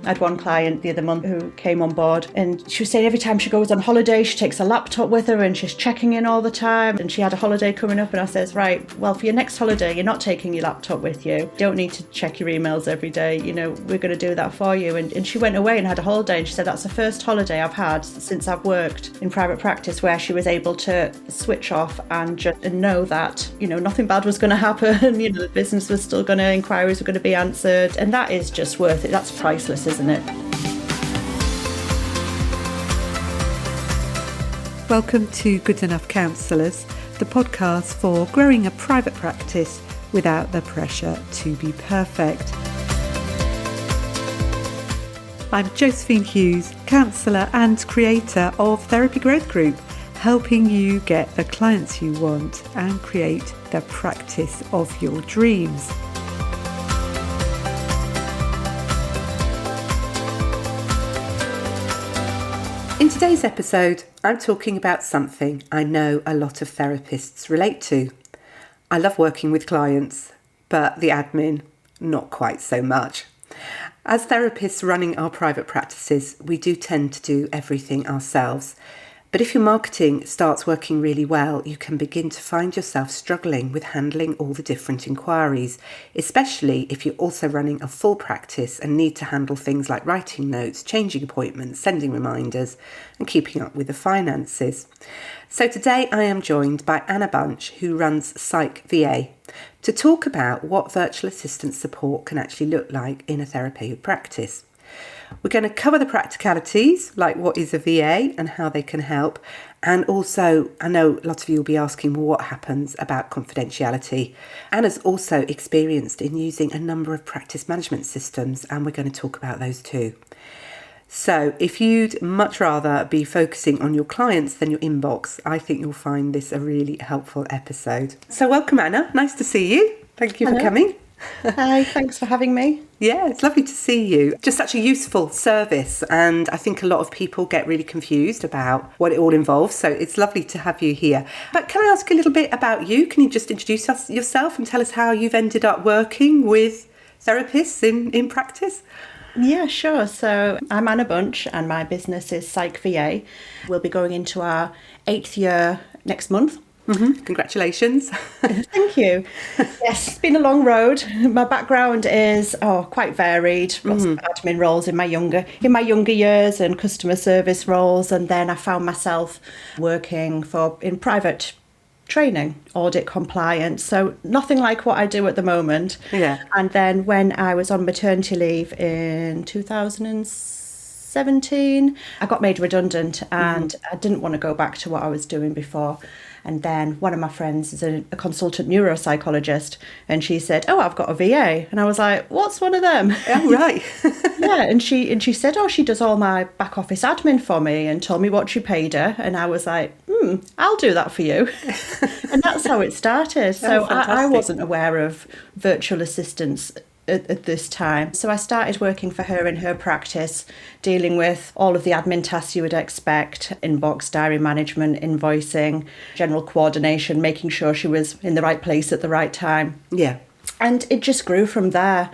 I had one client the other month who came on board, and she was saying every time she goes on holiday, she takes a laptop with her and she's checking in all the time. And she had a holiday coming up, and I says, right, well, for your next holiday, you're not taking your laptop with you. You don't need to check your emails every day. You know, we're going to do that for you. And she went away and had a holiday, and she said that's the first holiday I've had since I've worked in private practice where she was able to switch off and just know that, you know, nothing bad was going to happen. You know, the business was still going to, inquiries were going to be answered. And that is just worth it. That's priceless, isn't it? Welcome to Good Enough Counsellors, the podcast for growing a private practice without the pressure to be perfect. I'm Josephine Hughes, counsellor and creator of Therapy Growth Group, helping you get the clients you want and create the practice of your dreams. In today's episode, I'm talking about something I know a lot of therapists relate to. I love working with clients, but the admin, not quite so much. As therapists running our private practices, we do tend to do everything ourselves. But if your marketing starts working really well, you can begin to find yourself struggling with handling all the different inquiries, especially if you're also running a full practice and need to handle things like writing notes, changing appointments, sending reminders, and keeping up with the finances. So today I am joined by Anna Bunch, who runs Psych VA, to talk about what virtual assistant support can actually look like in a therapeutic practice. We're going to cover the practicalities, like what is a VA and how they can help. And also, I know a lot of you will be asking, well, what happens about confidentiality? Anna's also experienced in using a number of practice management systems, and we're going to talk about those too. So if you'd much rather be focusing on your clients than your inbox, I think you'll find this a really helpful episode. So welcome, Anna. Nice to see you. Thank you for coming. Hi, thanks for having me. Yeah, it's lovely to see you. Just such a useful service, and I think a lot of people get really confused about what it all involves, so it's lovely to have you here. But can I ask a little bit about you? Can you just introduce yourself and tell us how you've ended up working with therapists in practice? Yeah, sure. So I'm Anna Bunch and my business is Psych VA. We'll be going into our 8th year next month. Mm-hmm. Congratulations. Thank you. Yes, it's been a long road. My background is quite varied. Lots of admin roles in my younger years and customer service roles, and then I found myself working in private training, audit compliance, so nothing like what I do at the moment. Yeah. And then when I was on maternity leave in 2017, I got made redundant and I didn't want to go back to what I was doing before. And then one of my friends is a consultant neuropsychologist, and she said, I've got a VA. And I was like, what's one of them? Oh, right. Yeah, and she said, she does all my back office admin for me, and told me what she paid her. And I was like, I'll do that for you. And that's how it started. So I wasn't aware of virtual assistants at this time. So I started working for her in her practice, dealing with all of the admin tasks you would expect: inbox, diary management, invoicing, general coordination, making sure she was in the right place at the right time. Yeah. And it just grew from there,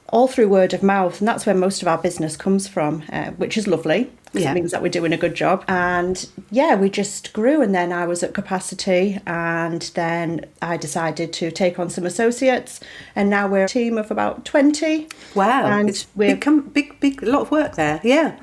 all through word of mouth. And that's where most of our business comes from, which is lovely. Because it means that we're doing a good job. And yeah, we just grew, and then I was at capacity, and then I decided to take on some associates, and now we're a team of about 20. Wow, and it's become big, a lot of work there. Yeah.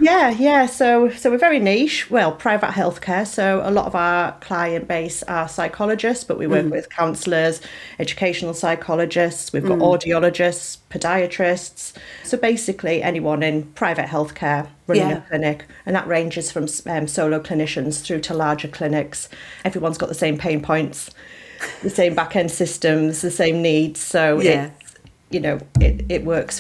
So we're very niche. Well, private healthcare. So a lot of our client base are psychologists, but we work with counsellors, educational psychologists. We've got audiologists, podiatrists. So basically anyone in private healthcare running a clinic, and that ranges from solo clinicians through to larger clinics. Everyone's got the same pain points, the same back-end systems, the same needs. So it works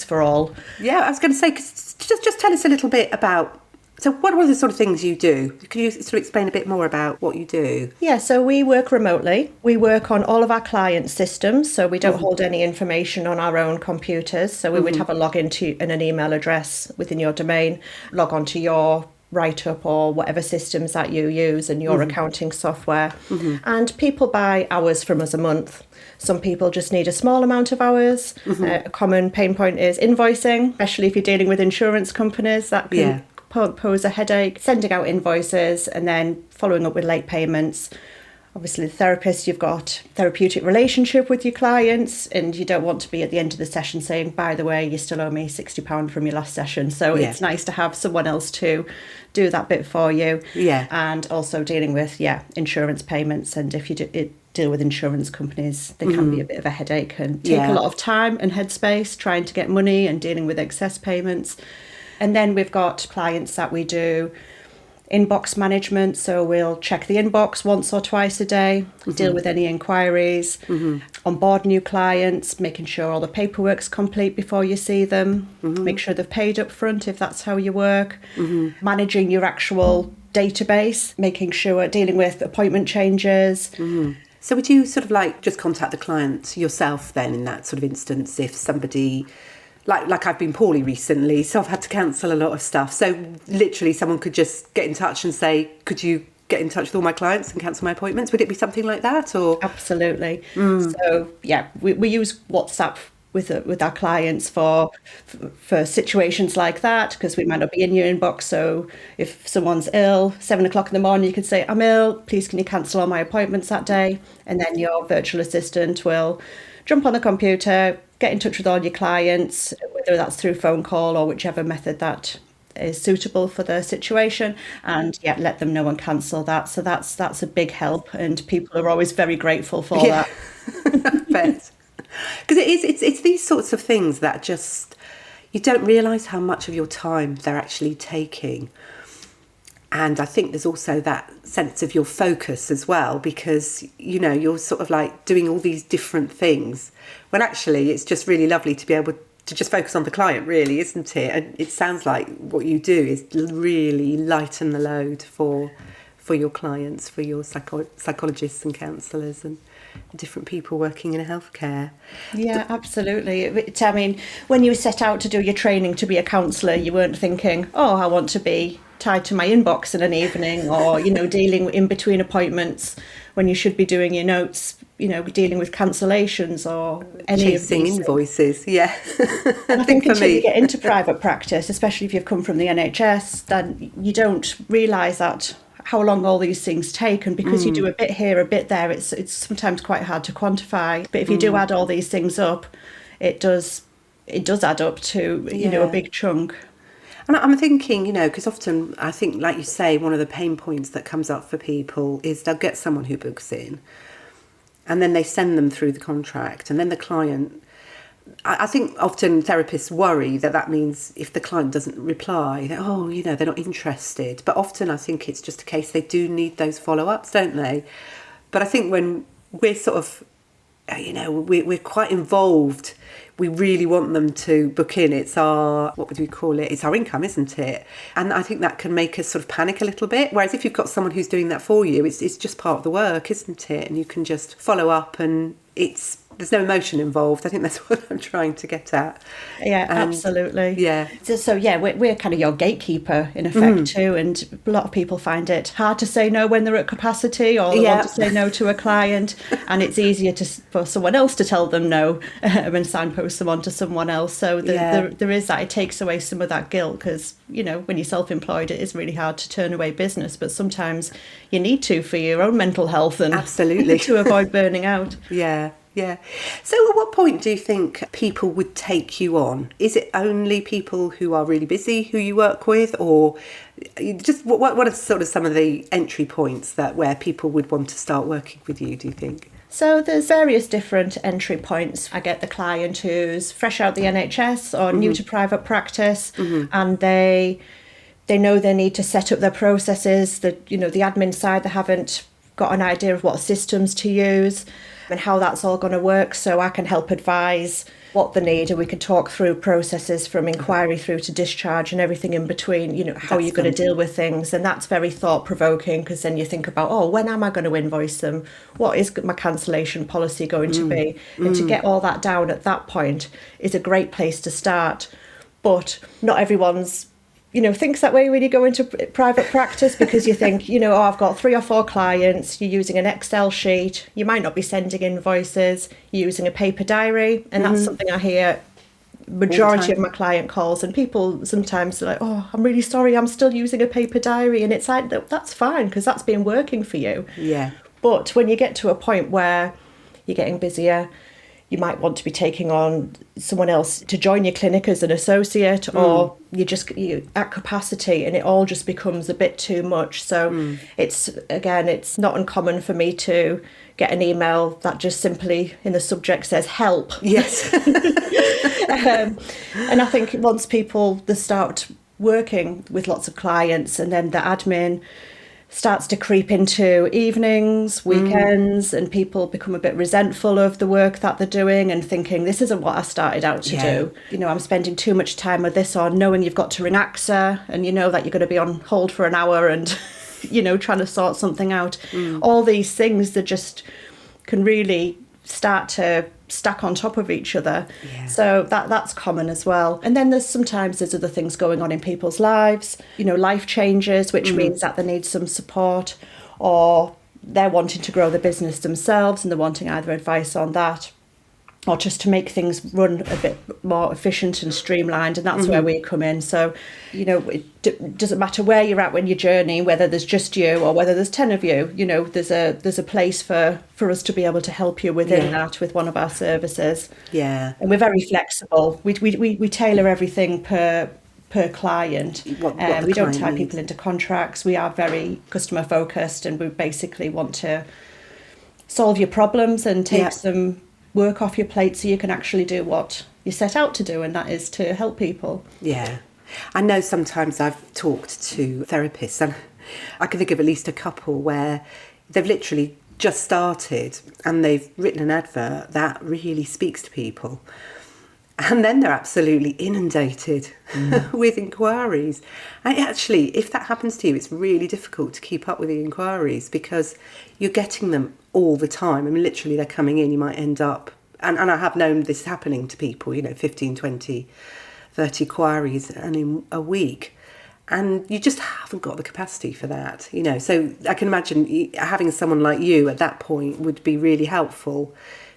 for all. Yeah, I was going to say, just tell us a little bit about. So what are the sort of things you do? Can you sort of explain a bit more about what you do? Yeah, so we work remotely. We work on all of our client systems, so we don't hold any information on our own computers. So we would have a login to and an email address within your domain, log on to your WriteUpp or whatever systems that you use and your accounting software. And people buy hours from us a month. Some people just need a small amount of hours. A common pain point is invoicing, especially if you're dealing with insurance companies. That can pose a headache. Sending out invoices and then following up with late payments. Obviously, the therapist, you've got therapeutic relationship with your clients, and you don't want to be at the end of the session saying, by the way, you still owe me £60 from your last session. So it's nice to have someone else to do that bit for you. And also dealing with, insurance payments. And if you deal with insurance companies, they can be a bit of a headache and take a lot of time and headspace trying to get money and dealing with excess payments. And then we've got clients that we do inbox management, so we'll check the inbox once or twice a day, deal with any inquiries, onboard new clients, making sure all the paperwork's complete before you see them, make sure they've paid up front if that's how you work, managing your actual database, making sure dealing with appointment changes. So would you sort of like just contact the client yourself then in that sort of instance if somebody... Like I've been poorly recently, so I've had to cancel a lot of stuff. So literally someone could just get in touch and say, could you get in touch with all my clients and cancel my appointments? Would it be something like that? Or Absolutely. So, we use WhatsApp with our clients for situations like that, because we might not be in your inbox. So if someone's ill, 7:00 in the morning, you could say, I'm ill, please can you cancel all my appointments that day? And then your virtual assistant will jump on the computer, get in touch with all your clients, whether that's through phone call or whichever method that is suitable for their situation, and let them know and cancel that. So that's a big help, and people are always very grateful for that. I bet. Because it's these sorts of things that just, you don't realise how much of your time they're actually taking. And I think there's also that sense of your focus as well, because, you're sort of like doing all these different things when actually it's just really lovely to be able to just focus on the client, really, isn't it? And it sounds like what you do is really lighten the load for your clients, for your psychologists and counsellors and different people working in healthcare. Yeah, absolutely. I mean, when you set out to do your training to be a counsellor, you weren't thinking, I want to be tied to my inbox in an evening, or dealing in between appointments when you should be doing your notes, dealing with cancellations or any chasing of these invoices. I think until you get into private practice, especially if you've come from the NHS, then you don't realise that how long all these things take, and because you do a bit here, a bit there, it's sometimes quite hard to quantify. But if you do add all these things up, it does add up to a big chunk. And I'm thinking, because often I think, like you say, one of the pain points that comes up for people is they'll get someone who books in and then they send them through the contract, and then the client, I think often therapists worry that means if the client doesn't reply, they're not interested. But often I think it's just a case they do need those follow-ups, don't they? But I think when we're sort of, we're quite involved, we really want them to book in. It's our, what would we call it? It's our income, isn't it? And I think that can make us sort of panic a little bit. Whereas if you've got someone who's doing that for you, it's just part of the work, isn't it? And you can just follow up, and there's no emotion involved. I think that's what I'm trying to get at. Yeah, absolutely. Yeah. So we're kind of your gatekeeper in effect too, and a lot of people find it hard to say no when they're at capacity, or they want to say no to a client, and it's easier for someone else to tell them no and signpost them on to someone else. So there is that. It takes away some of that guilt, because when you're self-employed, it is really hard to turn away business, but sometimes you need to for your own mental health and absolutely to avoid burning out. Yeah. So at what point do you think people would take you on? Is it only people who are really busy who you work with, or just what are sort of some of the entry points where people would want to start working with you, do you think? So there's various different entry points. I get the client who's fresh out the NHS or new to private practice, and they know they need to set up their processes, the admin side, they haven't got an idea of what systems to use and how that's all going to work. So I can help advise what they need, and we can talk through processes from inquiry through to discharge and everything in between, how you're going to deal with things. And that's very thought-provoking, because then you think about, when am I going to invoice them? What is my cancellation policy going to be? And to get all that down at that point is a great place to start. But not everyone's thinks that way when you go into private practice, because you think, I've got 3 or 4 clients, you're using an Excel sheet, you might not be sending invoices, you're using a paper diary. And that's something I hear majority of my client calls, and people sometimes are like, oh, I'm really sorry, I'm still using a paper diary. And it's like, that's fine, because that's been working for you. Yeah. But when you get to a point where you're getting busier, you might want to be taking on someone else to join your clinic as an associate, or you're at capacity, and it all just becomes a bit too much. So it's not uncommon for me to get an email that just simply in the subject says help. Yes. And I think once they start working with lots of clients, and then the admin starts to creep into evenings, weekends, and people become a bit resentful of the work that they're doing and thinking, this isn't what I started out to do. I'm spending too much time with this, or knowing you've got to ring AXA and you know that you're going to be on hold for an hour and, trying to sort something out. All these things that just can really start to stack on top of each other. So that's common as well. And then there's other things going on in people's lives, life changes, which means that they need some support, or they're wanting to grow the business themselves and they're wanting either advice on that, or just to make things run a bit more efficient and streamlined. And that's where we come in. So, it doesn't matter where you're at when your journey, whether there's just you or whether there's 10 of you, there's a place for us to be able to help you within that with one of our services. Yeah. And we're very flexible. We tailor everything per client. We don't tie people into contracts. We are very customer focused, and we basically want to solve your problems and take some work off your plate so you can actually do what you set out to do, and that is to help people. Yeah. I know sometimes I've talked to therapists, and I can think of at least a couple where they've literally just started and they've written an advert that really speaks to people. And then they're absolutely inundated with inquiries. And actually, if that happens to you, it's really difficult to keep up with the inquiries because you're getting them all the time. I mean, literally, they're coming in. You might end up, and I have known this happening to people, 15, 20, 30 inquiries and in a week. And you just haven't got the capacity for that, So I can imagine having someone like you at that point would be really helpful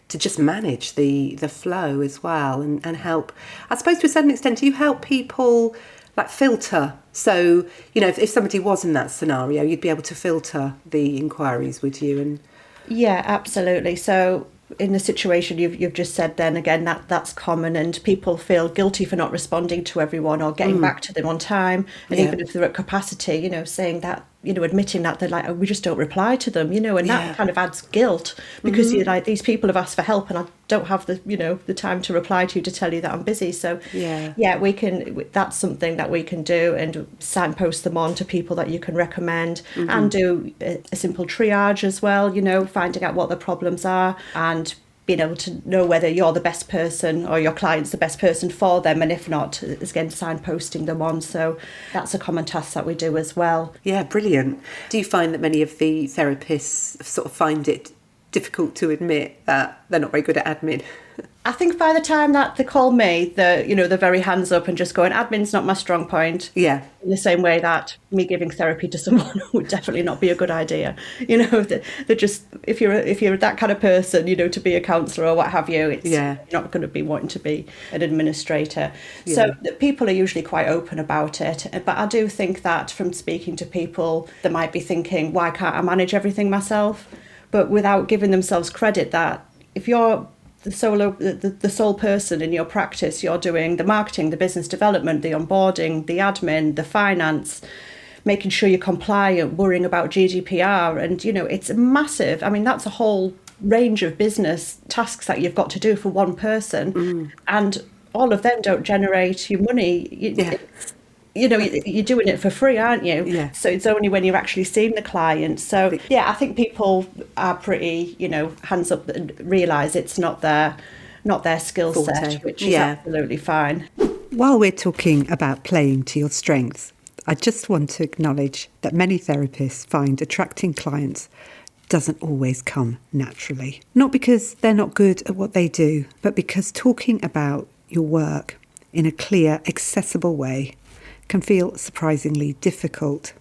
to just manage the flow as well and help. I suppose to a certain extent, do you help people like filter? So, if somebody was in that scenario, you'd be able to filter the inquiries with you. And yeah, absolutely. So in the situation you've just said, then again, that's common, and people feel guilty for not responding to everyone or getting back to them on time. And even if they're at capacity, saying that, admitting that they're like, oh, we just don't reply to them, and that kind of adds guilt because you're like, these people have asked for help and I don't have the, the time to reply to you to tell you that I'm busy. So we can, that's something that we can do, and signpost them on to people that you can recommend, and do a simple triage as well, finding out what the problems are and being able to know whether you're the best person or your client's the best person for them, and if not, again, signposting them on. So that's a common task that we do as well. Yeah, brilliant. Do you find that many of the therapists sort of find it difficult to admit that they're not very good at admin? I think by the time that they call me, they're very hands up and just going, admin's not my strong point. Yeah. In the same way that me giving therapy to someone would definitely not be a good idea. They're just, if you're that kind of person, to be a counsellor or what have you, you're not going to be wanting to be an administrator. Yeah. So people are usually quite open about it. But I do think that from speaking to people, they might be thinking, why can't I manage everything myself? But without giving themselves credit that if you're the sole person in your practice, you're doing the marketing, the business development, the onboarding, the admin, the finance, making sure you're compliant, worrying about GDPR. And, it's massive. I mean, that's a whole range of business tasks that you've got to do for one person. And all of them don't generate you money. You're doing it for free, aren't you? Yeah. So it's only when you're actually seeing the client. So I think people are pretty, hands up and realise it's not their skill set, which is absolutely fine. While we're talking about playing to your strengths, I just want to acknowledge that many therapists find attracting clients doesn't always come naturally. Not because they're not good at what they do, but because talking about your work in a clear, accessible way can feel surprisingly difficult.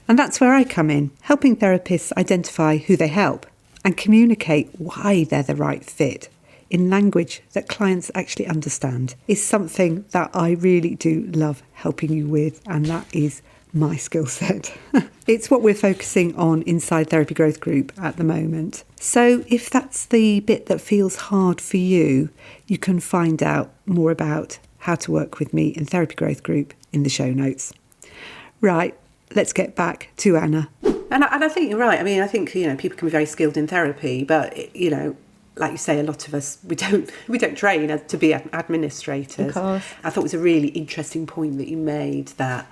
And that's where I come in, helping therapists identify who they help and communicate why they're the right fit in language that clients actually understand is something that I really do love helping you with, and that is my skill set. It's what we're focusing on inside Therapy Growth Group at the moment. So if that's the bit that feels hard for you, you can find out more about how to work with me in Therapy Growth Group in the show notes. Right, let's get back to Anna. And I think you're right. I mean, I think, people can be very skilled in therapy, but, like you say, a lot of us, we don't train to be administrators. Of course. I thought it was a really interesting point that you made, that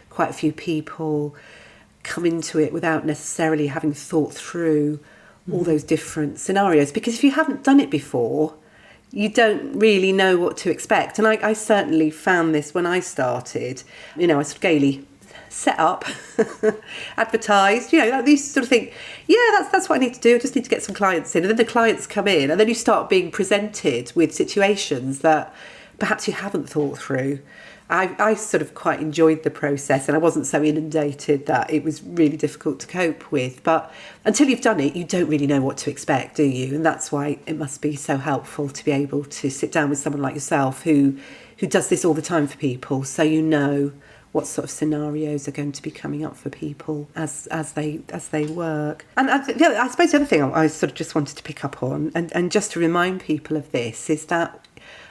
quite a few people come into it without necessarily having thought through all those different scenarios. Because if you haven't done it before, you don't really know what to expect. And I certainly found this when I started. I sort of gaily set up, advertised, these sort of things. Yeah, that's what I need to do. I just need to get some clients in. And then the clients come in, and then you start being presented with situations that perhaps you haven't thought through. I sort of quite enjoyed the process, and I wasn't so inundated that it was really difficult to cope with. But until you've done it, you don't really know what to expect, do you? And that's why it must be so helpful to be able to sit down with someone like yourself who does this all the time for people, so you know what sort of scenarios are going to be coming up for people as they work. And I suppose the other thing I sort of just wanted to pick up on, and just to remind people of this, is that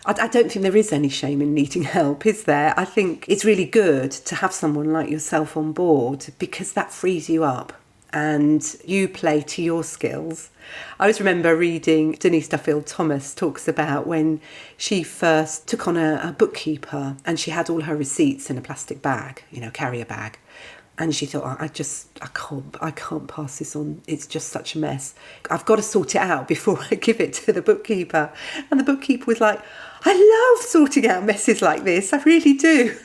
I don't think there is any shame in needing help, is there? I think it's really good to have someone like yourself on board, because that frees you up and you play to your skills. I always remember reading Denise Duffield-Thomas talks about when she first took on a bookkeeper, and she had all her receipts in a plastic bag, carrier bag. And she thought, I can't pass this on. It's just such a mess. I've got to sort it out before I give it to the bookkeeper. And the bookkeeper was like, I love sorting out messes like this. I really do.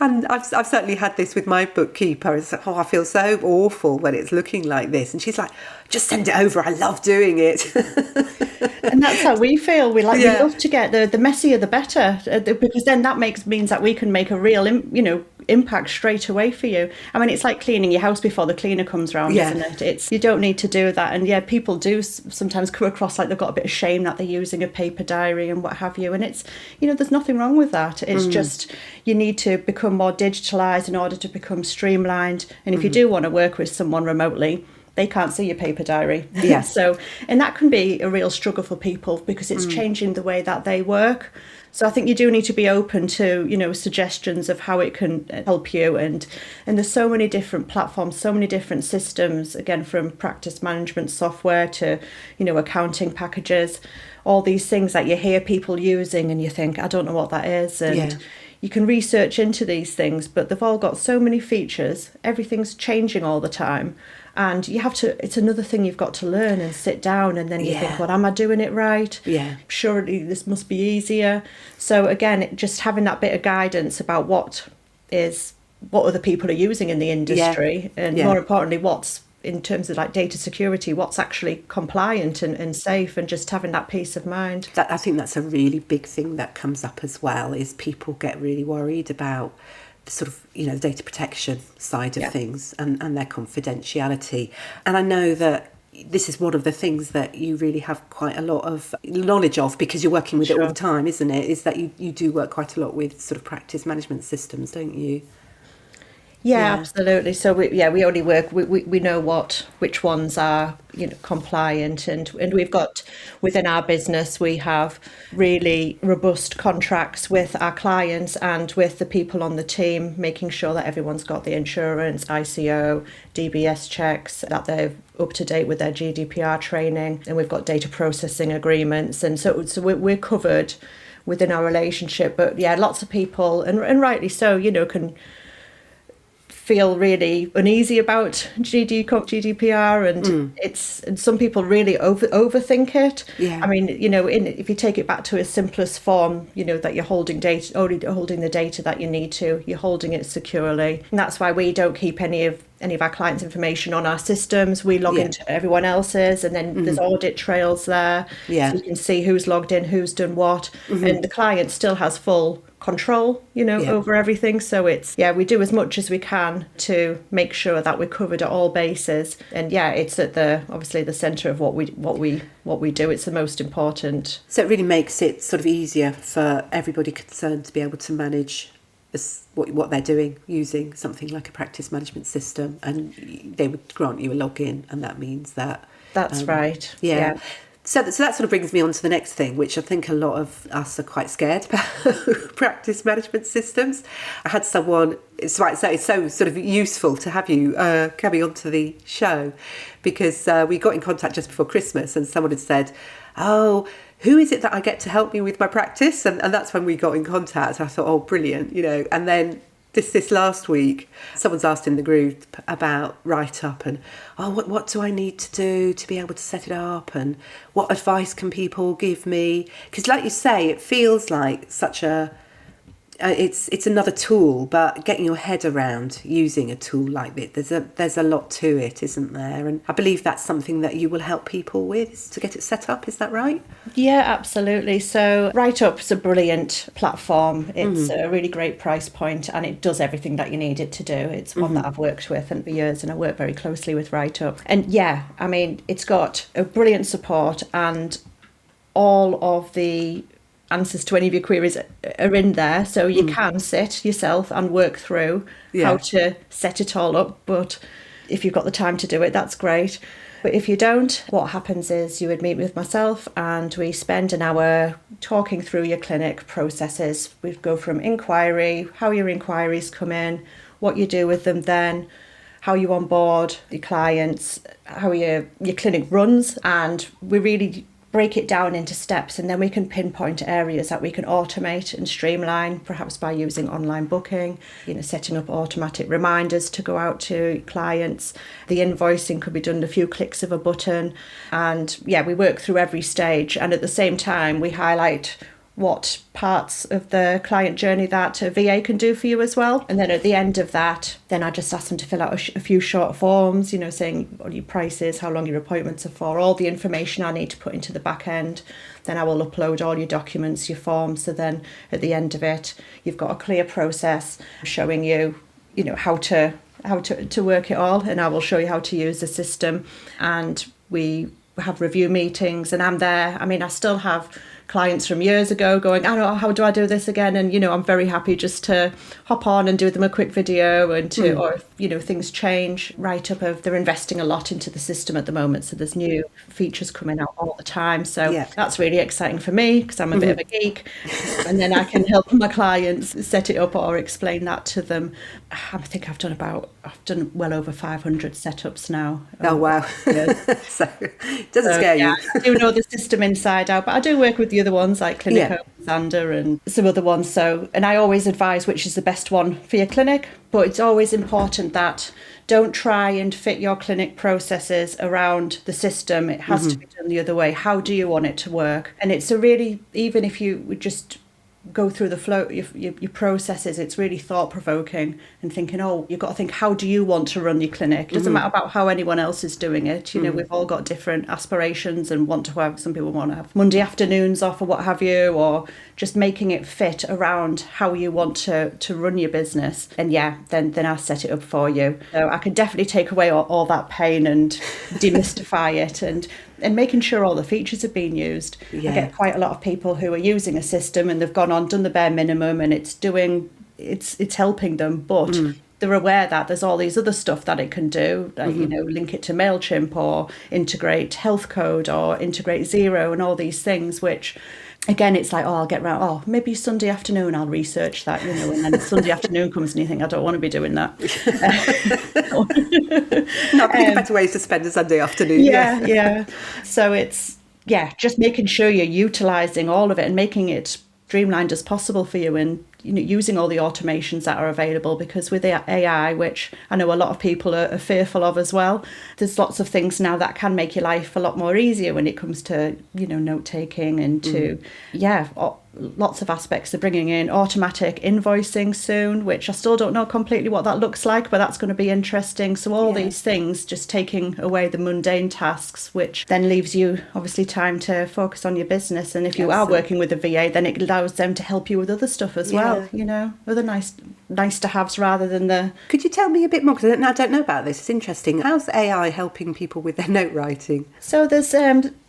And I've certainly had this with my bookkeeper. It's like, I feel so awful when it's looking like this. And she's like, just send it over. I love doing it. And that's how we feel. We love to get the messier the better, because then that means that we can make a real impact straight away for you. I mean, it's like cleaning your house before the cleaner comes round, isn't it? You don't need to do that. And people do sometimes come across like they've got a bit of shame that they're using a paper diary and what have you. And it's, there's nothing wrong with that. It's just, you need to become more digitalised in order to become streamlined. And if you do want to work with someone remotely, they can't see your paper diary. Yeah. And that can be a real struggle for people, because it's changing the way that they work. So I think you do need to be open to, suggestions of how it can help you. And there's so many different platforms, so many different systems, again, from practice management software to, accounting packages, all these things that you hear people using and you think, I don't know what that is. And you can research into these things, but they've all got so many features. Everything's changing all the time. And you have to, it's another thing you've got to learn and sit down, and then you think, well, am I doing it right? Yeah. Surely this must be easier. So again, just having that bit of guidance about what other people are using in the industry, and more importantly, what's, in terms of like data security, what's actually compliant and safe, and just having that peace of mind. I think that's a really big thing that comes up as well, is people get really worried about sort of, data protection side of things and their confidentiality. And I know that this is one of the things that you really have quite a lot of knowledge of, because you're working with it all the time, isn't it? Is that you do work quite a lot with sort of practice management systems, don't you? Yeah, absolutely. So we only work. We know which ones are compliant, and we've got, within our business, we have really robust contracts with our clients and with the people on the team, making sure that everyone's got the insurance, ICO, DBS checks, that they're up to date with their GDPR training, and we've got data processing agreements, and so we're covered within our relationship. But lots of people, and rightly so, can feel really uneasy about GDPR, and some people really overthink it. I mean, if you take it back to its simplest form, that you're holding data, only holding the data that you need to, you're holding it securely, and that's why we don't keep any of any of our clients' information on our systems. We log Yeah. into everyone else's, and then there's audit trails there. Yeah. So you can see who's logged in, who's done what. And the client still has full control, Yeah. over everything. So we do as much as we can to make sure that we're covered at all bases. And it's at obviously the centre of what we do. It's the most important. So it really makes it sort of easier for everybody concerned to be able to manage what they're doing using something like a practice management system, and they would grant you a login, and that means that That's right. Yeah. So that sort of brings me on to the next thing, which I think a lot of us are quite scared about, practice management systems. I had someone, it's so sort of useful to have you coming onto the show, because we got in contact just before Christmas, and someone had said, "Oh, who is it that I get to help me with my practice?" And that's when we got in contact. I thought, oh, brilliant, and then this last week, someone's asked in the group about WriteUpp, and what do I need to do to be able to set it up, and what advice can people give me? Because like you say, it feels like such a it's another tool, but getting your head around using a tool like this, there's a lot to it, isn't there? And I believe that's something that you will help people with, is to get it set up. Is that right? Yeah, absolutely. So WriteUp is a brilliant platform. It's a really great price point, and it does everything that you need it to do. It's one that I've worked with for years, and I work very closely with WriteUp. And it's got a brilliant support, and all of the answers to any of your queries are in there, so you can sit yourself and work through how to set it all up. But if you've got the time to do it, that's great. But if you don't, what happens is you would meet with myself, and we spend an hour talking through your clinic processes. We go from inquiry, how your inquiries come in, what you do with them then, how you onboard your clients, how your clinic runs, and we really break it down into steps, and then we can pinpoint areas that we can automate and streamline, perhaps by using online booking, setting up automatic reminders to go out to clients. The invoicing could be done in a few clicks of a button, and we work through every stage, and at the same time we highlight what parts of the client journey that a VA can do for you as well. And then at the end of that, then I just ask them to fill out a few short forms, saying what your price is, how long your appointments are for, all the information I need to put into the back end. Then I will upload all your documents, your forms. So then at the end of it, you've got a clear process showing you, how to work it all. And I will show you how to use the system. And we have review meetings, and I'm there. I mean, I still have clients from years ago going, I don't know, how do I do this again? And, I'm very happy just to hop on and do them a quick video, and or if, things change, WriteUpp, they're investing a lot into the system at the moment. So there's new features coming out all the time. So that's really exciting for me, because I'm a bit of a geek, and then I can help my clients set it up or explain that to them. I think I've done well over 500 setups now. Oh, wow. So it doesn't scare you. I do know the system inside out, but I do work with the other ones like Clinico, Xander, and some other ones. So, and I always advise which is the best one for your clinic, but it's always important that don't try and fit your clinic processes around the system. It has to be done the other way. How do you want it to work? And it's even if you would just go through the flow, your processes, it's really thought-provoking, and thinking, you've got to think, how do you want to run your clinic? It doesn't matter about how anyone else is doing it. We've all got different aspirations and want to have, some people want to have Monday afternoons off or what have you, or just making it fit around how you want to run your business. And then I set it up for you. So I can definitely take away all that pain and demystify it, and making sure all the features are being used. I get quite a lot of people who are using a system and they've gone on, done the bare minimum, and it's helping them, but they're aware that there's all these other stuff that it can do, like, link it to MailChimp, or integrate Health Code, or integrate Xero, and all these things, which again, it's like, I'll get round, maybe Sunday afternoon I'll research that, and then Sunday afternoon comes and you think, I don't want to be doing that. No, I think better ways to spend a Sunday afternoon. Yeah. So it's, just making sure you're utilising all of it and making it streamlined as possible for you, and using all the automations that are available, because with the AI, which I know a lot of people are fearful of as well, there's lots of things now that can make your life a lot more easier when it comes to note taking, and to lots of aspects. They're bringing in automatic invoicing soon, which I still don't know completely what that looks like, but that's going to be interesting. So all these things just taking away the mundane tasks, which then leaves you obviously time to focus on your business. And if you are working with a VA, then it allows them to help you with other stuff as well, you know, other nice to haves rather than the... Could you tell me a bit more? Because I don't know about this. It's interesting. How's AI helping people with their note writing? So there's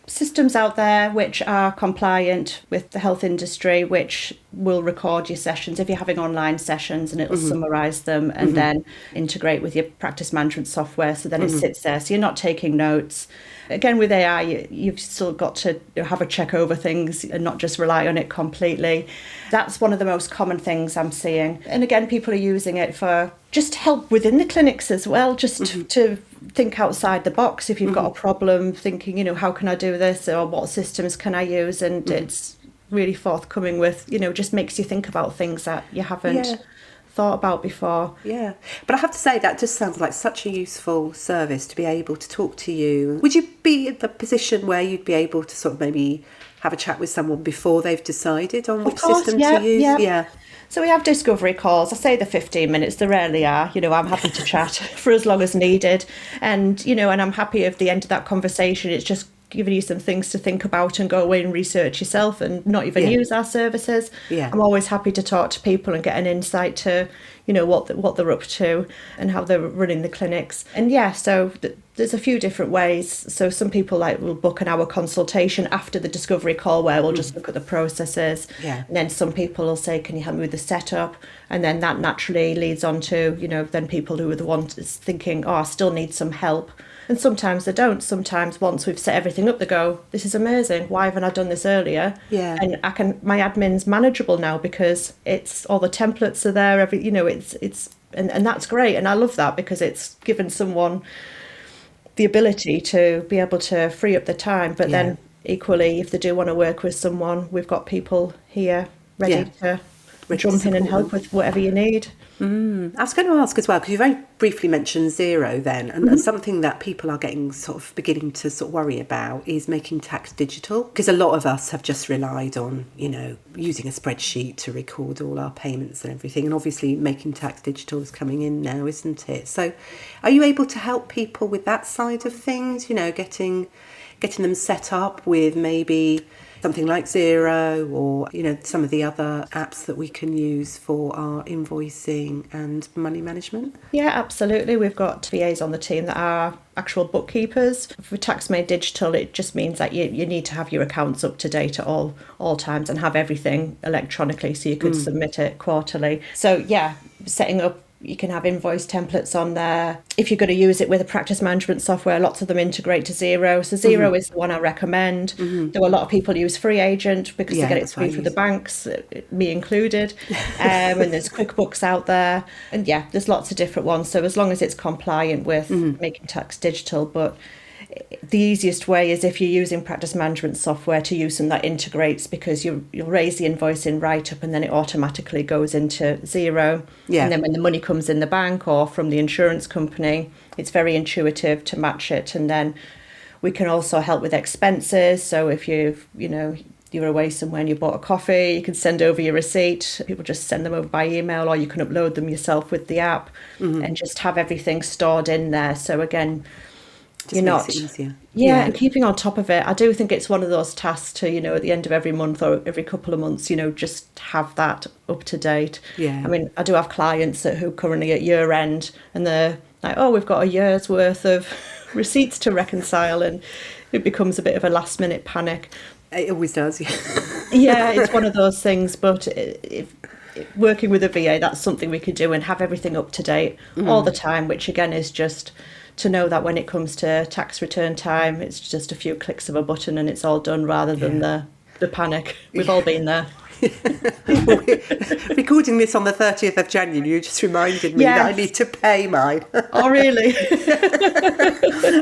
systems out there which are compliant with the health industry, which will record your sessions if you're having online sessions, and it'll summarise them and then integrate with your practice management software, so then it sits there, so you're not taking notes. Again, with AI, you've still got to have a check over things and not just rely on it completely. That's one of the most common things I'm seeing. And again, people are using it for just help within the clinics as well, just to think outside the box. If you've got a problem, thinking, you know, how can I do this, or what systems can I use? And it's really forthcoming with, you know, just makes you think about things that you haven't thought about before. Yeah, but I have to say that just sounds like such a useful service to be able to talk to you. Would you be in the position where you'd be able to sort of maybe have a chat with someone before they've decided on which system to use? Yeah. So we have discovery calls. I say the 15 minutes, they rarely are. You know, I'm happy to chat for as long as needed. And, you know, and I'm happy at the end of that conversation, it's just giving you some things to think about and go away and research yourself and not even use our services. I'm always happy to talk to people and get an insight to, you know, what they're up to and how they're running the clinics. And so there's a few different ways. So some people will book an hour consultation after the discovery call where we'll just look at the processes. And then some people will say, can you help me with the setup? And then that naturally leads on to, you know, then people who are the ones thinking, oh, I still need some help. And sometimes they don't. Sometimes once we've set everything up, they go, this is amazing. Why haven't I done this earlier? And my admin's manageable now because it's all the templates are there. And that's great. And I love that because it's given someone the ability to be able to free up the time. But then equally, if they do want to work with someone, we've got people here ready to jump in and help with whatever you need. I was going to ask as well, because you very briefly mentioned Xero then, and something that people are getting sort of beginning to sort of worry about is making tax digital, because a lot of us have just relied on, you know, using a spreadsheet to record all our payments and everything, and obviously making tax digital is coming in now, isn't it? So are you able to help people with that side of things, you know, getting them set up with maybe something like Xero or, you know, some of the other apps that we can use for our invoicing and money management? Yeah, absolutely. We've got VAs on the team that are actual bookkeepers. For Tax Made Digital, it just means that you need to have your accounts up to date at all times and have everything electronically so you could submit it quarterly. So setting up, you can have invoice templates on there. If you're going to use it with a practice management software, lots of them integrate to Xero. So Xero is the one I recommend. Though a lot of people use Free Agent because they get it free for the banks, me included. And there's QuickBooks out there. And there's lots of different ones. So as long as it's compliant with making tax digital. But the easiest way is if you're using practice management software to use some that integrates, because you'll raise the invoice in WriteUpp and then it automatically goes into Xero. And then when the money comes in the bank or from the insurance company, it's very intuitive to match it. And then we can also help with expenses. So if you're away somewhere and you bought a coffee, you can send over your receipt. People just send them over by email, or you can upload them yourself with the app and just have everything stored in there. So again, just makes it easier. And keeping on top of it. I do think it's one of those tasks to, you know, at the end of every month or every couple of months, you know, just have that up to date. I mean, I do have clients who currently at year end and they're like, oh, we've got a year's worth of receipts to reconcile, and it becomes a bit of a last minute panic. It always does, It's one of those things, but if working with a VA, that's something we could do and have everything up to date all the time, which again is just to know that when it comes to tax return time, it's just a few clicks of a button and it's all done, rather than the panic. We've all been there. Recording this on the 30th of January, you just reminded me that I need to pay mine. Oh, really?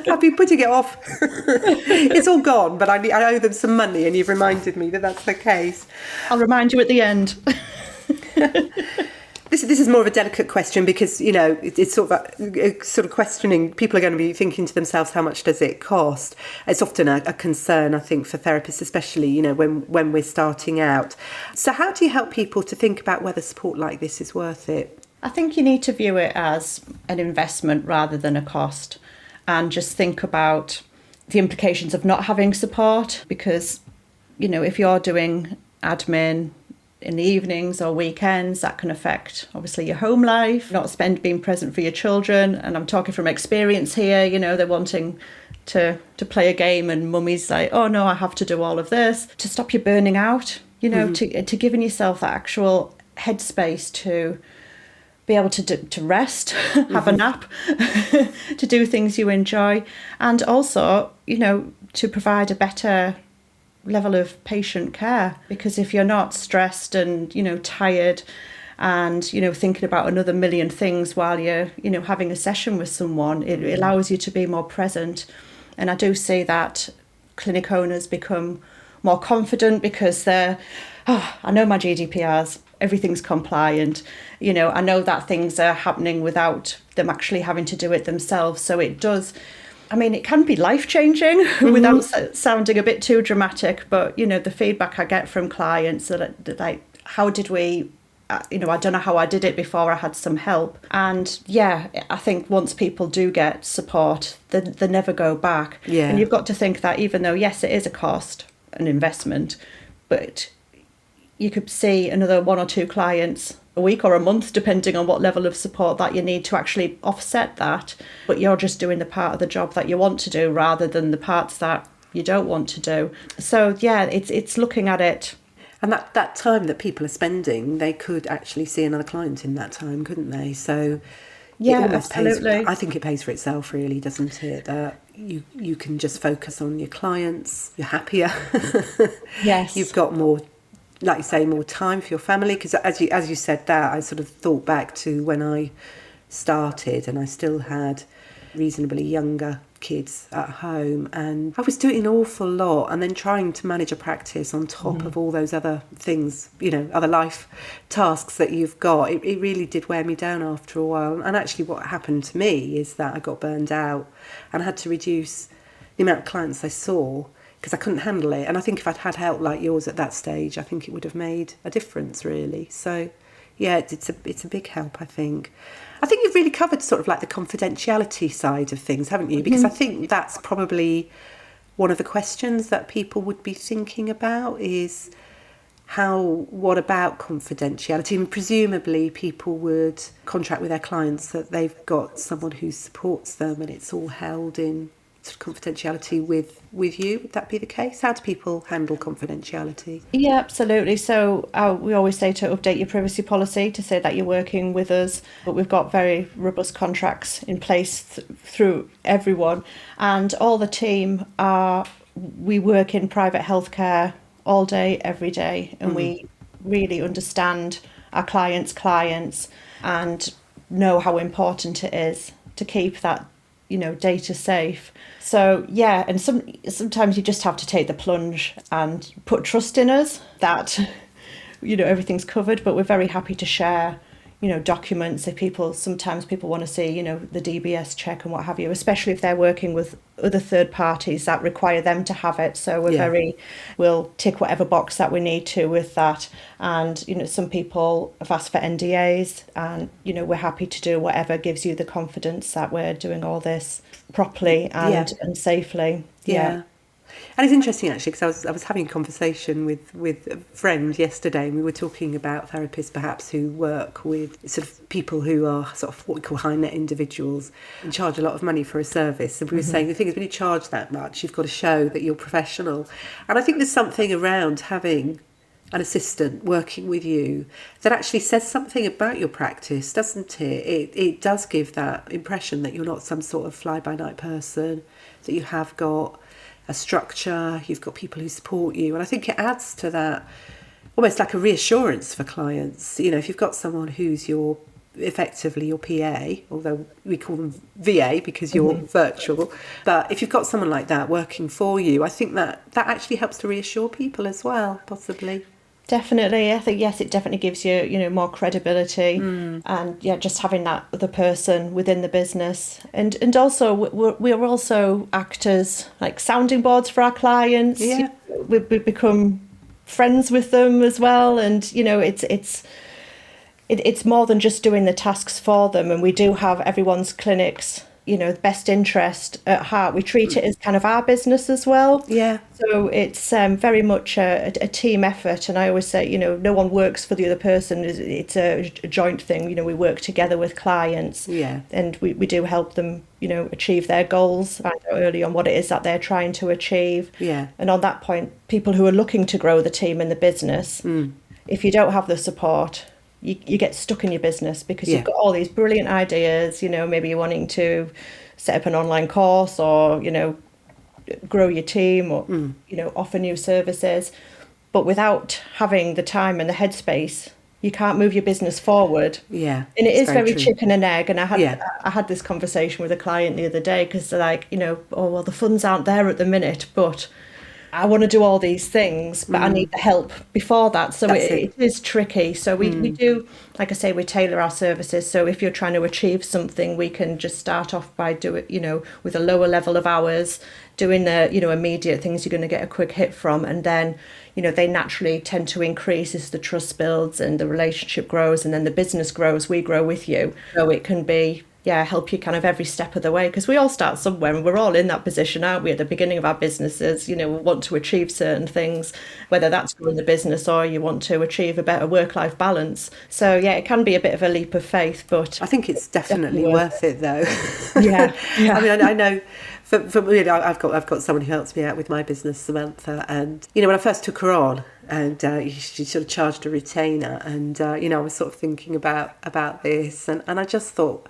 I've been putting it off. It's all gone, but I owe them some money, and you've reminded me that that's the case. I'll remind you at the end. This is more of a delicate question because, you know, it's sort of questioning. People are going to be thinking to themselves, how much does it cost? It's often a concern, I think, for therapists, especially, you know, when we're starting out. So how do you help people to think about whether support like this is worth it? I think you need to view it as an investment rather than a cost, and just think about the implications of not having support, because, you know, if you're doing admin in the evenings or weekends, that can affect obviously your home life, not being present for your children. And I'm talking from experience here, you know, they're wanting to play a game and mummy's like, oh no, I have to do all of this. To stop you burning out, you know, to giving yourself that actual headspace to be able to rest, have a nap, to do things you enjoy, and also, you know, to provide a better level of patient care. Because if you're not stressed and, you know, tired and, you know, thinking about another million things while you're, you know, having a session with someone, it allows you to be more present. And I do see that clinic owners become more confident because they're, I know my GDPRs, everything's compliant, you know, I know that things are happening without them actually having to do it themselves. So it does, I mean, it can be life-changing without sounding a bit too dramatic, but, you know, the feedback I get from clients that like, how did we, you know, I don't know how I did it before I had some help. And yeah, I think once people do get support, they never go back. Yeah. And you've got to think that even though, yes, it is a cost, an investment, but you could see another 1 or 2 clients a week or a month, depending on what level of support that you need to actually offset that. But you're just doing the part of the job that you want to do rather than the parts that you don't want to do. So yeah, it's looking at it. And that time that people are spending, they could actually see another client in that time, couldn't they? So yeah, it almost absolutely. I think it pays for itself, really, doesn't it? That you can just focus on your clients, you're happier. Yes. You've got more, like you say, more time for your family. Because as you said that, I sort of thought back to when I started and I still had reasonably younger kids at home, and I was doing an awful lot and then trying to manage a practice on top of all those other things, you know, other life tasks that you've got. It really did wear me down after a while. And actually what happened to me is that I got burned out and I had to reduce the amount of clients I saw because I couldn't handle it. And I think if I'd had help like yours at that stage, I think it would have made a difference, really. So yeah, it's a big help, I think. I think you've really covered sort of like the confidentiality side of things, haven't you? Because I think that's probably one of the questions that people would be thinking about is what about confidentiality? And presumably people would contract with their clients that they've got someone who supports them and it's all held in sort of confidentiality with you. Would that be the case? How do people handle confidentiality? Yeah, absolutely. So we always say to update your privacy policy to say that you're working with us, but we've got very robust contracts in place through everyone, and all the team we work in private healthcare all day, every day, and we really understand our clients and know how important it is to keep that, you know, data safe. So yeah, and sometimes you just have to take the plunge and put trust in us that, you know, everything's covered. But we're very happy to share, you know, documents if sometimes people want to see, you know, the DBS check and what have you, especially if they're working with other third parties that require them to have it. So we'll tick whatever box that we need to with that. And, you know, some people have asked for NDAs, and, you know, we're happy to do whatever gives you the confidence that we're doing all this properly and safely. Yeah. And it's interesting, actually, because I was having a conversation with a friend yesterday, and we were talking about therapists perhaps who work with sort of people who are sort of what we call high net individuals and charge a lot of money for a service. And we were saying the thing is, when you charge that much, you've got to show that you're professional. And I think there's something around having an assistant working with you that actually says something about your practice, doesn't it? It does give that impression that you're not some sort of fly-by-night person, that you have got a structure, you've got people who support you. And I think it adds to that almost like a reassurance for clients. You know, if you've got someone who's effectively your PA, although we call them VA because you're virtual, but if you've got someone like that working for you, I think that actually helps to reassure people as well, possibly. Definitely. I think, yes, it definitely gives you, more credibility, and yeah, just having that other person within the business. And also we're also actors, like sounding boards for our clients. Yeah. We become friends with them as well. And, it's more than just doing the tasks for them. And we do have everyone's clinics, best interest at heart. We treat it as kind of our business as well. Yeah. So it's very much a team effort. And I always say, no one works for the other person. It's a joint thing. We work together with clients. Yeah. And we do help them, achieve their goals, find out early on what it is that they're trying to achieve. Yeah. And on that point, people who are looking to grow the team and the business, if you don't have the support, you get stuck in your business because you've got all these brilliant ideas. Maybe you're wanting to set up an online course, or grow your team, or offer new services, but without having the time and the headspace, you can't move your business forward. Yeah, and it is very true. chicken and egg. And I had this conversation with a client the other day, because they're like, oh well, the funds aren't there at the minute, but I want to do all these things, but I need the help before that. So it is tricky. So we do, like I say, we tailor our services. So if you're trying to achieve something, we can just start off by with a lower level of hours, doing the, immediate things you're going to get a quick hit from. And then, they naturally tend to increase as the trust builds and the relationship grows, and then the business grows, we grow with you. So it can be, help you kind of every step of the way, because we all start somewhere and we're all in that position, aren't we, at the beginning of our businesses. We want to achieve certain things, whether that's growing the business or you want to achieve a better work-life balance. So it can be a bit of a leap of faith, but I think it's definitely worth it though. Yeah. I mean, I know for me, I've got someone who helps me out with my business, Samantha, and when I first took her on, and she sort of charged a retainer, and I was sort of thinking about this, and I just thought,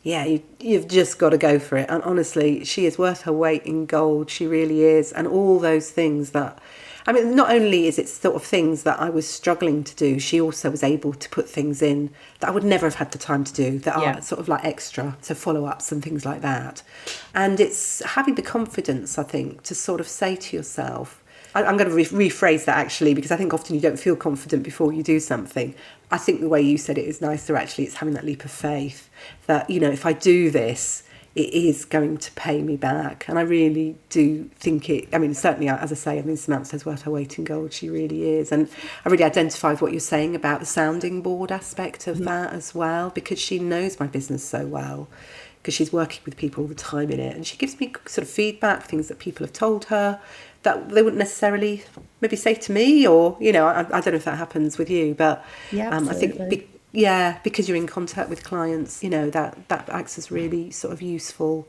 yeah, you've just got to go for it. And honestly, she is worth her weight in gold. She really is. And all those things that, I mean, not only is it sort of things that I was struggling to do, she also was able to put things in that I would never have had the time to do, that are sort of like extra, so follow-ups and things like that. And it's having the confidence, I think, to sort of say to yourself, I'm going to rephrase that actually, because I think often you don't feel confident before you do something. I think the way you said it is nicer actually. It's having that leap of faith that, if I do this, it is going to pay me back. And I really do think certainly, as I say, Samantha's worth her weight in gold. She really is. And I really identify with what you're saying about the sounding board aspect of that as well, because she knows my business so well, because she's working with people all the time in it. And she gives me sort of feedback, things that people have told her that they wouldn't necessarily maybe say to me, or, I don't know if that happens with you, but I think, because you're in contact with clients, that acts as really sort of useful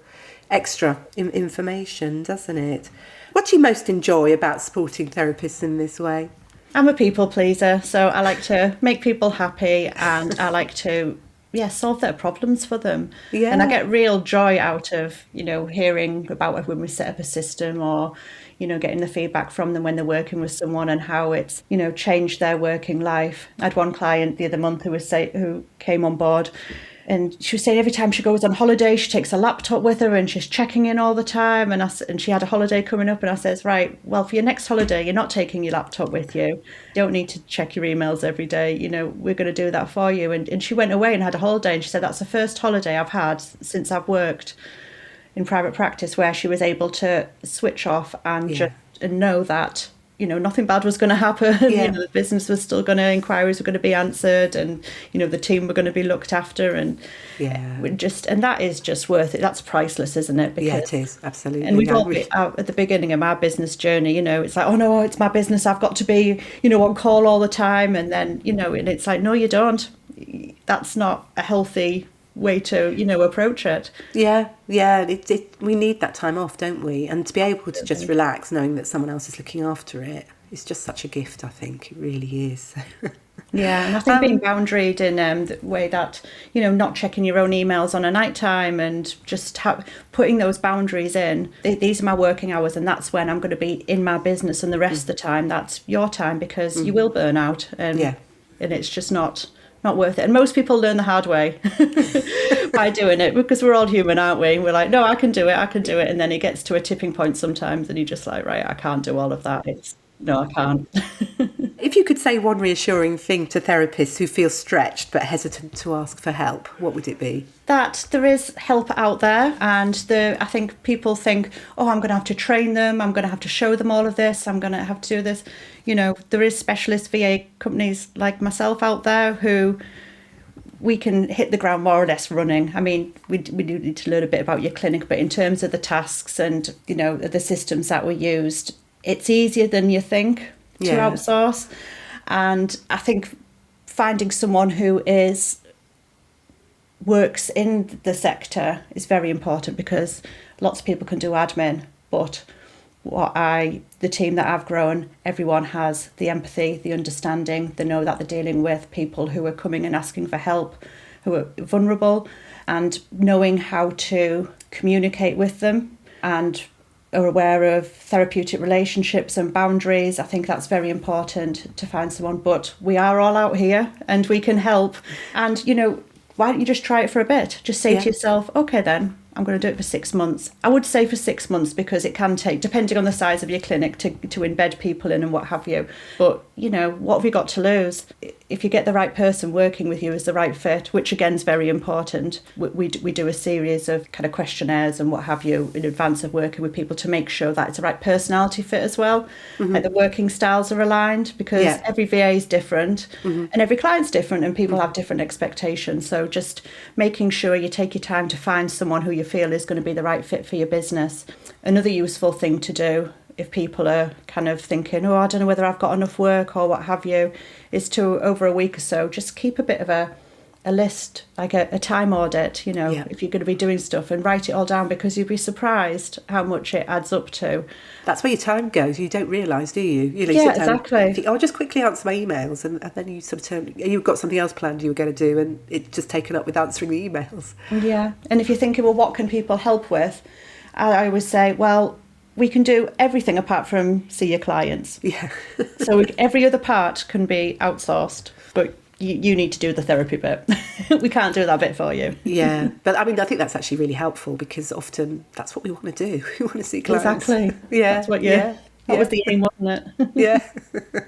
extra information, doesn't it? What do you most enjoy about supporting therapists in this way? I'm a people pleaser, so I like to make people happy, and I like to solve their problems for them. Yeah. And I get real joy out of, hearing about when we set up a system, or, getting the feedback from them when they're working with someone and how it's, changed their working life. I had one client the other month who came on board, and she was saying every time she goes on holiday, she takes a laptop with her and she's checking in all the time. And she had a holiday coming up, and I says, right, well, for your next holiday, you're not taking your laptop with you. You don't need to check your emails every day. We're going to do that for you. And she went away and had a holiday, and she said, that's the first holiday I've had since I've worked in private practice where she was able to switch off and just know that, nothing bad was going to happen. The business was still inquiries were going to be answered, and, the team were going to be looked after, and and that is just worth it. That's priceless, isn't it? Because, it is, absolutely. And we've all been out at the beginning of our business journey, it's like, oh no, it's my business, I've got to be, on call all the time. And then, and it's like, no, you don't. That's not a healthy way to approach it. We need that time off, don't we? And to be able to just relax knowing that someone else is looking after it is just such a gift. I think it really is. And I think being boundaried in the way that not checking your own emails on a night time, and just putting those boundaries in. These are my working hours, and that's when I'm going to be in my business, and the rest of the time that's your time, because you will burn out, and it's just not worth it. And most people learn the hard way by doing it, because we're all human, aren't we? We're like, no, I can do it. And then it gets to a tipping point sometimes, and you're just like, right, I can't do all of that. No, I can't. If you could say one reassuring thing to therapists who feel stretched but hesitant to ask for help, what would it be? That there is help out there, and I think people think, oh, I'm going to have to train them, I'm going to have to show them all of this, I'm going to have to do this. You know, there is specialist VA companies like myself out there who we can hit the ground more or less running. I mean, we do need to learn a bit about your clinic, but in terms of the tasks and, you know, the systems that were used, it's easier than you think to outsource. And I think finding someone who works in the sector is very important, because lots of people can do admin, but the team that I've grown, everyone has the empathy, the understanding. They know that they're dealing with people who are coming and asking for help, who are vulnerable, and knowing how to communicate with them and are aware of therapeutic relationships and boundaries. I think that's very important to find someone. But we are all out here and we can help. And, you know, why don't you just try it for a bit? Just say to yourself, okay, then I'm going to do it for 6 months. I would say for 6 months, because it can take, depending on the size of your clinic, to embed people in and what have you. But, you know, what have you got to lose? If you get the right person working with you as the right fit, which again is very important, we do a series of kind of questionnaires and what have you in advance of working with people to make sure that it's the right personality fit as well. Like the working styles are aligned, because every VA is different and every client's different, and people have different expectations. So just making sure you take your time to find someone who you feel is going to be the right fit for your business. Another useful thing to do, if people are kind of thinking, oh, I don't know whether I've got enough work or what have you, is to, over a week or so, just keep a bit of a list, like a time audit, you know, if you're going to be doing stuff, and write it all down, because you'd be surprised how much it adds up to. That's where your time goes. You don't realise, do you? You know, yeah, you sit down exactly. and think, I'll just quickly answer my emails, and then you sort of turn, you've got something else planned you were going to do, and it's just taken up with answering the emails. Yeah, and if you're thinking, well, what can people help with? I always say, well, we can do everything apart from see your clients. Yeah. So every other part can be outsourced, but you need to do the therapy bit. We can't do that bit for you. Yeah, but I mean, I think that's actually really helpful, because often that's what we want to do. We want to see clients. Exactly. Yeah. That's what that was the aim, wasn't it? Yeah.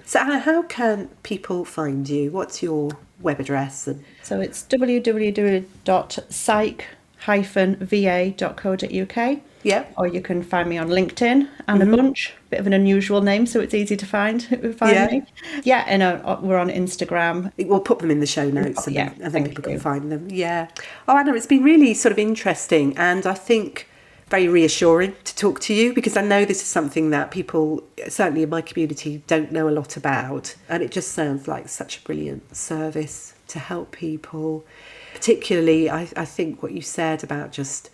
So Anna, how can people find you? What's your web address? So it's www.psych-va.co.uk. Yeah. Or you can find me on LinkedIn, Anna Bunch, bit of an unusual name, so it's easy to find me. Yeah, and we're on Instagram. We'll put them in the show notes, and then people can find them. Yeah. Oh, Anna, it's been really sort of interesting, and I think very reassuring to talk to you, because I know this is something that people, certainly in my community, don't know a lot about, and it just sounds like such a brilliant service to help people. Particularly, I think what you said about just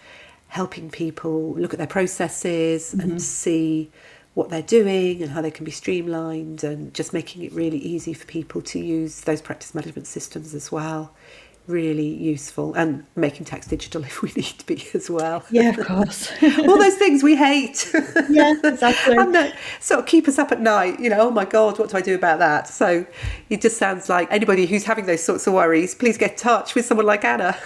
helping people look at their processes and see what they're doing and how they can be streamlined, and just making it really easy for people to use those practice management systems as well. Really useful, and making tax digital if we need to be as well. Yeah, of course. All those things we hate. Yeah, exactly. And that sort of keep us up at night, you know, oh my God, what do I do about that? So it just sounds like anybody who's having those sorts of worries, please get in touch with someone like Anna.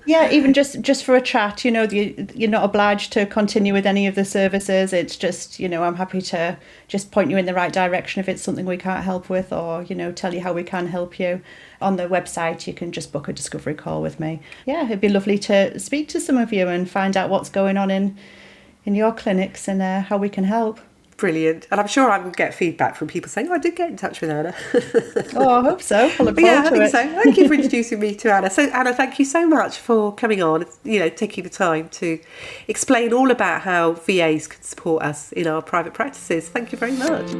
Yeah, even just for a chat, you know, you're not obliged to continue with any of the services. It's just, you know, I'm happy to just point you in the right direction if it's something we can't help with, or, you know, tell you how we can help you. On the website, you can just book a discovery call with me. Yeah, it'd be lovely to speak to some of you and find out what's going on in your clinics and how we can help. Brilliant. And I'm sure I will get feedback from people saying, oh, I did get in touch with Anna. Oh, I hope so. I look I forward to think it. so. Thank you for introducing me to Anna. So, Anna, thank you so much for coming on, you know, taking the time to explain all about how VAs can support us in our private practices. Thank you very much.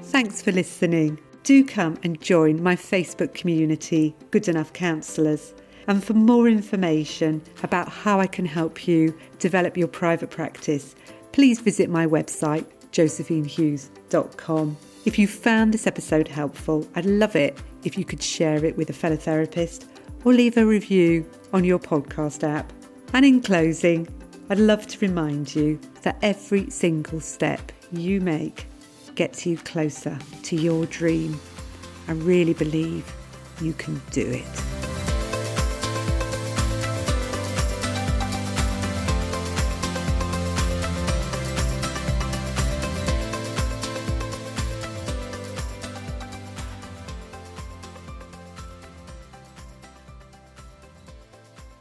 Thanks for listening. Do come and join my Facebook community, Good Enough Counsellors. And for more information about how I can help you develop your private practice, please visit my website, josephinehughes.com. If you found this episode helpful, I'd love it if you could share it with a fellow therapist or leave a review on your podcast app. And in closing, I'd love to remind you that every single step you make gets you closer to your dream. I really believe you can do it.